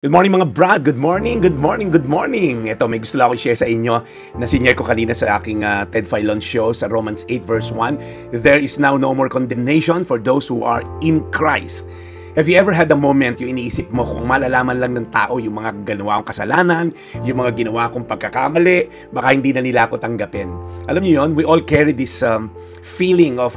Good morning mga brad, good morning, good morning, good morning. Ito, may gusto lang ako i-share sa inyo na sinare ko kanina sa aking Ted Filon show sa Romans 8 verse 1. There is now no more condemnation for those who are in Christ. Have you ever had a moment yung iniisip mo kung malalaman lang ng tao yung mga ginawa kong kasalanan, yung mga ginawa kong pagkakamali, baka hindi na nila ako tanggapin. Alam niyo yun, we all carry this feeling of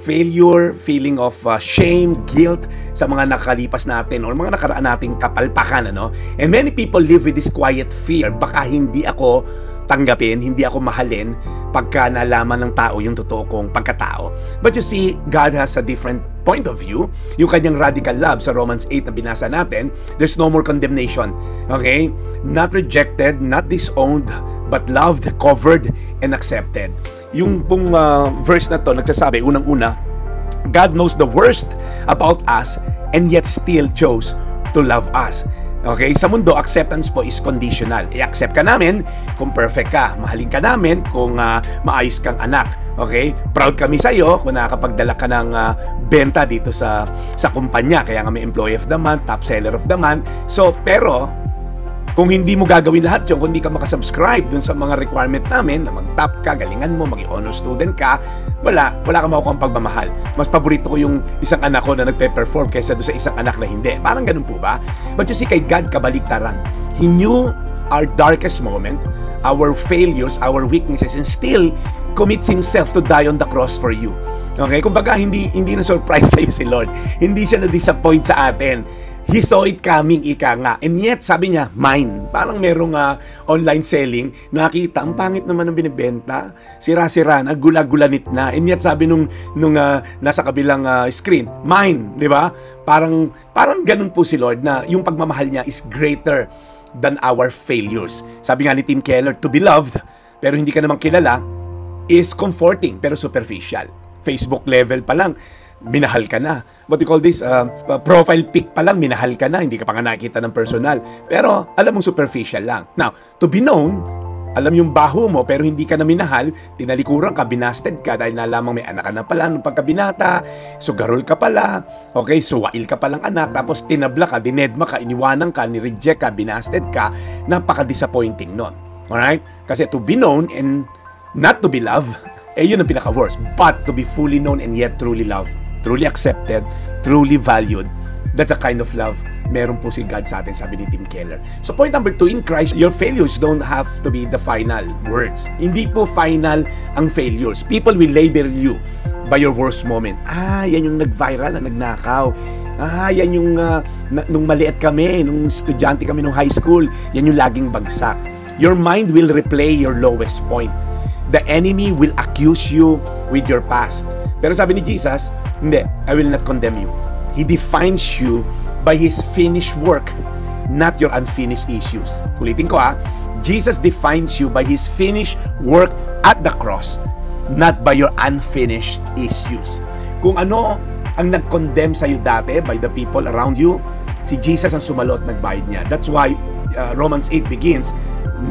failure, feeling of shame, guilt sa mga nakalipas natin or mga nakaraan nating kapalpakan, ano? And many people live with this quiet fear. Baka hindi ako tanggapin, hindi ako mahalin pagka nalaman ng tao yung totoo kong pagkatao. But you see, God has a different point of view. Yung kanyang radical love sa Romans 8 na binasa natin, there's no more condemnation. Okay? Not rejected, not disowned, but loved, covered, and accepted. Yung pong verse na to nagsasabi, unang-una, God knows the worst about us and yet still chose to love us. Okay? Sa mundo, acceptance po is conditional. I-accept ka namin kung perfect ka. Mahalin ka namin kung maayos kang anak. Okay? Proud kami sa iyo kung nakakapagdala ka ng benta dito sa kumpanya. Kaya nga may employee of the month, top seller of the month. So, pero kung hindi mo gagawin lahat yun, kung hindi ka makasubscribe dun sa mga requirement namin, na mag-top ka, galingan mo, maging honor student ka, wala ka makukuha ang pagmamahal. Mas paborito ko yung isang anak ko na nagpe-perform kaysa doon sa isang anak na hindi. Parang ganun po ba? But you see, kay God, kabaliktaran. He knew our darkest moment, our failures, our weaknesses, and still commits Himself to die on the cross for you. Okay? Kumbaga, hindi na surprise sa'yo si Lord. Hindi siya na-disappoint sa atin. He saw it coming, ika nga. And yet, sabi niya, mine. Parang merong online selling, nakita, ang pangit naman ng binibenta. Sira-sira na, gula-gulanit na. And yet, sabi nung nasa kabilang screen, mine, di ba? Parang ganun po si Lord na yung pagmamahal niya is greater than our failures. Sabi nga ni Tim Keller, to be loved, pero hindi ka naman kilala, is comforting, pero superficial. Facebook level pa lang, minahal ka na. What you call this? Profile pic pa lang, minahal ka na. Hindi ka pa nga nakikita ng personal. Pero, alam mong superficial lang. Now, to be known, alam yung baho mo, pero hindi ka na minahal, tinalikuran ka, binasted ka, dahil nalamang may anak ka na pala nung pagkabinata, sugarol ka pala, okay, suwail ka palang anak, tapos tinabla ka, dinedma ka, iniwanan ka, nireject ka, binasted ka, napaka-disappointing nun. Alright? Kasi to be known and not to be loved, yun ang pinaka-worst. But to be fully known and yet truly loved, truly accepted, truly valued, that's a kind of love meron po si God sa atin, sabi ni Tim Keller. So point number 2, in Christ, your failures don't have to be the final words. Hindi po final ang failures. People will label you by your worst moment. Yan yung nag-viral na nagnakaw. Yan yung nung maliit kami, nung estudyante kami nung high school, yan yung laging bagsak. Your mind will replay your lowest point. The enemy will accuse you with your past. Pero sabi ni Jesus, hindi, I will not condemn you. He defines you by His finished work, not your unfinished issues. Ulitin ko Jesus defines you by His finished work at the cross, not by your unfinished issues. Kung ano ang nag-condemn sa'yo dati by the people around you, si Jesus ang sumalo at nagbayad niya. That's why Romans 8 begins,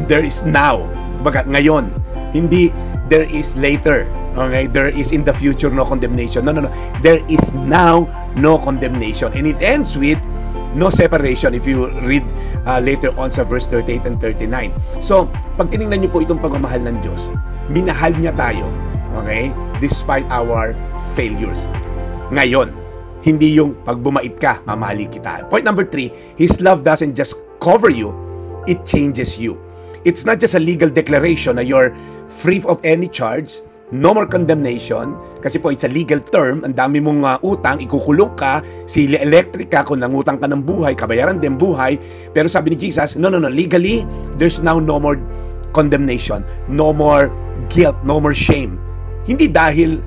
there is now, baga ngayon, hindi there is later. Okay? There is in the future no condemnation. No. There is now no condemnation. And it ends with no separation if you read later on sa verse 38 and 39. So, pag tinignan niyo po itong pagmamahal ng Diyos, minahal niya tayo, okay? Despite our failures. Ngayon, hindi yung pag bumait ka, mamahalin kita. Point number 3, His love doesn't just cover you, it changes you. It's not just a legal declaration na you're free of any charge, no more condemnation, kasi po it's a legal term, ang dami mong utang, ikukulong ka, sili electric ka, kung nangutang ka ng buhay, kabayaran din buhay, pero sabi ni Jesus, no, legally, there's now no more condemnation, no more guilt, no more shame. Hindi dahil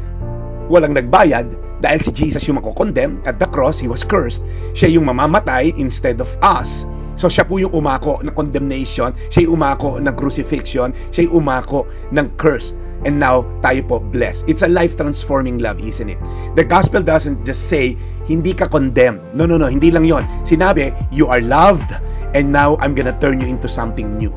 walang nagbayad, dahil si Jesus yung makokondemn, at the cross, He was cursed, siya yung mamamatay instead of us. So siya po yung umako ng condemnation, siya yung umako ng crucifixion, siya yung umako ng curse. And now, tayo po blessed. It's a life-transforming love, isn't it? The gospel doesn't just say, hindi ka condemned. No, hindi lang yon. Sinabi, you are loved, and now I'm gonna turn you into something new.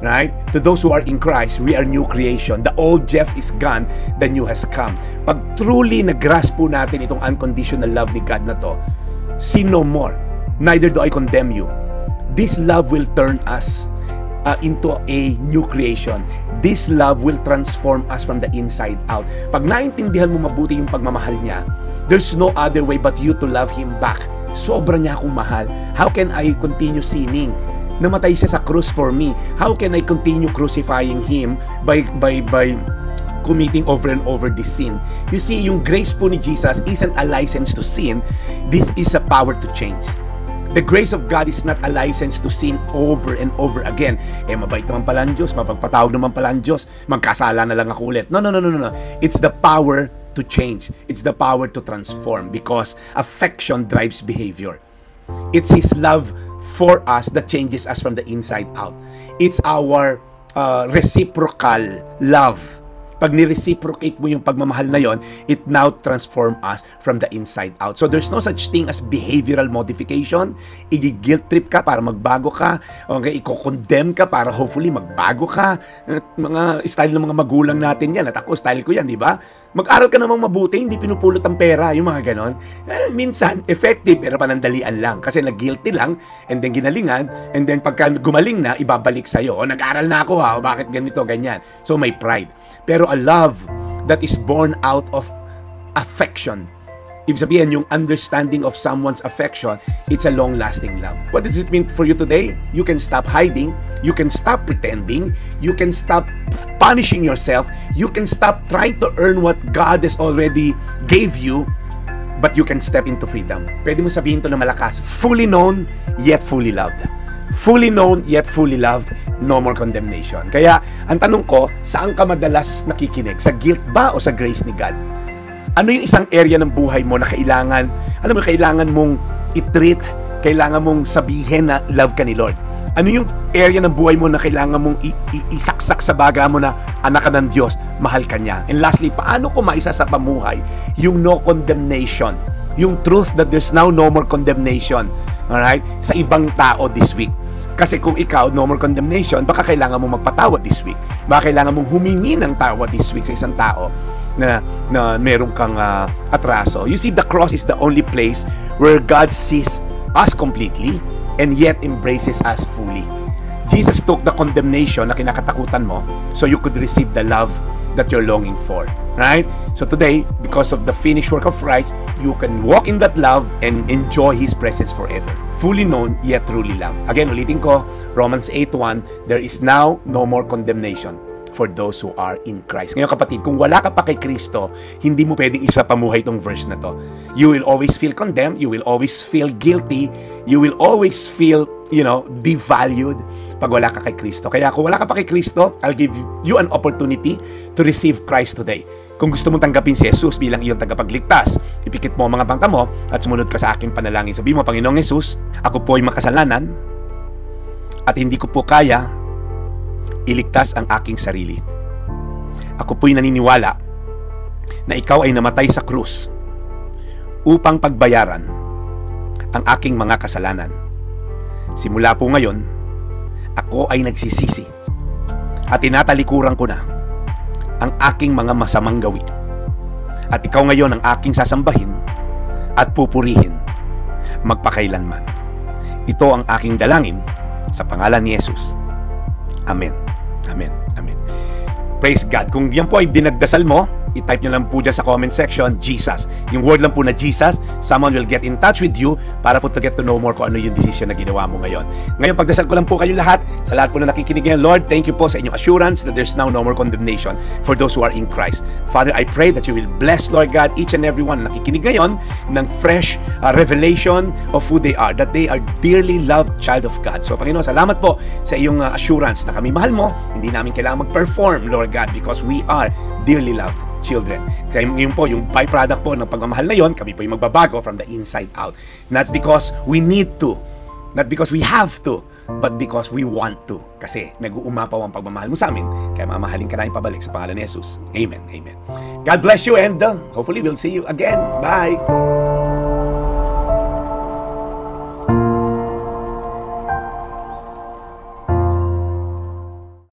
Right? To those who are in Christ, we are new creation. The old Jeff is gone, the new has come. Pag truly nag-grasp po natin itong unconditional love ni God na to, sin no more. neither do I condemn you. This love will turn us into a new creation. This love will transform us from the inside out. Pag naintindihan mo mabuti yung pagmamahal niya, there's no other way but you to love Him back. Sobra niya akong mahal. How can I continue sinning? Namatay siya sa cross for me. How can I continue crucifying Him by committing over and over this sin? You see, yung grace po ni Jesus isn't a license to sin. This is a power to change. The grace of God is not a license to sin over and over again. Mabait naman pala ang Diyos, mapagpatawag naman pala ang Diyos, magkasala na lang ako ulit. No. It's the power to change. It's the power to transform, because affection drives behavior. It's His love for us that changes us from the inside out. It's our reciprocal love. Pag ni-reciprocate mo yung pagmamahal na yon, it now transform us from the inside out. So there's no such thing as behavioral modification. I-guilt trip ka para magbago ka. Okay, i-condemn ka para hopefully magbago ka. Mga style ng mga magulang natin yan. At ako, style ko yan, di ba? Mag-aral ka namang mabuti, hindi pinupulot ang pera, yung mga ganon. Minsan, effective, pero panandalian lang. Kasi nag-guilty lang, and then ginalingan, and then pagka gumaling na, ibabalik sa'yo. O, nag-aral na ako ha, o bakit ganito, ganyan. So, may pride. Pero a love that is born out of affection. Ibig sabihin, yung understanding of someone's affection, it's a long-lasting love. What does it mean for you today? You can stop hiding. You can stop pretending. You can stop punishing yourself. You can stop trying to earn what God has already gave you, but you can step into freedom. Pwede mo sabihin to na malakas, fully known, yet fully loved. Fully known, yet fully loved, no more condemnation. Kaya, ang tanong ko, saan ka madalas nakikinig? Sa guilt ba o sa grace ni God? Ano yung isang area ng buhay mo na kailangan, alam mo, kailangan mong i-treat, kailangan mong sabihin na love ka ni Lord? Ano yung area ng buhay mo na kailangan mong isaksak sa baga mo na anak ka ng Diyos, mahal ka niya? And lastly, paano ko maisa sa pamuhay yung no condemnation? Yung truth that there's now no more condemnation, alright, sa ibang tao this week. Kasi kung ikaw, no more condemnation, baka kailangan mong magpatawad this week. Baka kailangan mong humingi ng tawad this week sa isang tao na meron kang atraso. You see, the cross is the only place where God sees us completely and yet embraces us fully. Jesus took the condemnation na kinakatakutan mo so you could receive the love that you're longing for. Right? So today, because of the finished work of Christ, you can walk in that love and enjoy His presence forever. Fully known, yet truly loved. Again, ulitin ko, Romans 8:1, there is now no more condemnation for those who are in Christ. Ngayon kapatid, kung wala ka pa kay Kristo, hindi mo pwedeng isapamuhay itong verse na to. You will always feel condemned, you will always feel guilty, you will always feel, devalued pag wala ka kay Kristo. Kaya kung wala ka pa kay Kristo, I'll give you an opportunity to receive Christ today. Kung gusto mong tanggapin si Jesus bilang iyong tagapagligtas, ipikit mo ang mga bangka mo at sumunod ka sa aking panalangin. Sabi mo, Panginoong Jesus, ako po ay makasalanan at hindi ko po kaya iligtas ang aking sarili. Ako po'y naniniwala na ikaw ay namatay sa krus upang pagbayaran ang aking mga kasalanan. Simula po ngayon, ako ay nagsisisi at tinatalikuran ko na ang aking mga masamang gawi. At ikaw ngayon ang aking sasambahin at pupurihin magpakailanman. Ito ang aking dalangin sa pangalan ni Jesus. Amen. Amen. Amen. Praise God. Kung yan po ay dinagdasal mo, i-type nyo lang po dyan sa comment section, Jesus. Yung word lang po na Jesus, someone will get in touch with you para po to get to know more kung ano yung decision na ginawa mo ngayon. Ngayon, pagdasal ko lang po kayong lahat, sa lahat po na nakikinig ngayon, Lord, thank you po sa inyong assurance that there's now no more condemnation for those who are in Christ. Father, I pray that you will bless, Lord God, each and every one na nakikinig ngayon ng fresh revelation of who they are, that they are dearly loved child of God. So, Panginoon, salamat po sa iyong assurance na kami mahal mo, hindi namin kailangan mag-perform, Lord God, because we are dearly loved children. Kaya yun po, yung byproduct po ng pagmamahal na yon, kami po yung magbabago from the inside out. Not because we need to, not because we have to, but because we want to. Kasi nag-uumapaw ang pagmamahal mo sa amin, kaya mamahalin ka namin pabalik sa pangalan ni Jesus. Amen. Amen. God bless you and hopefully we'll see you again. Bye!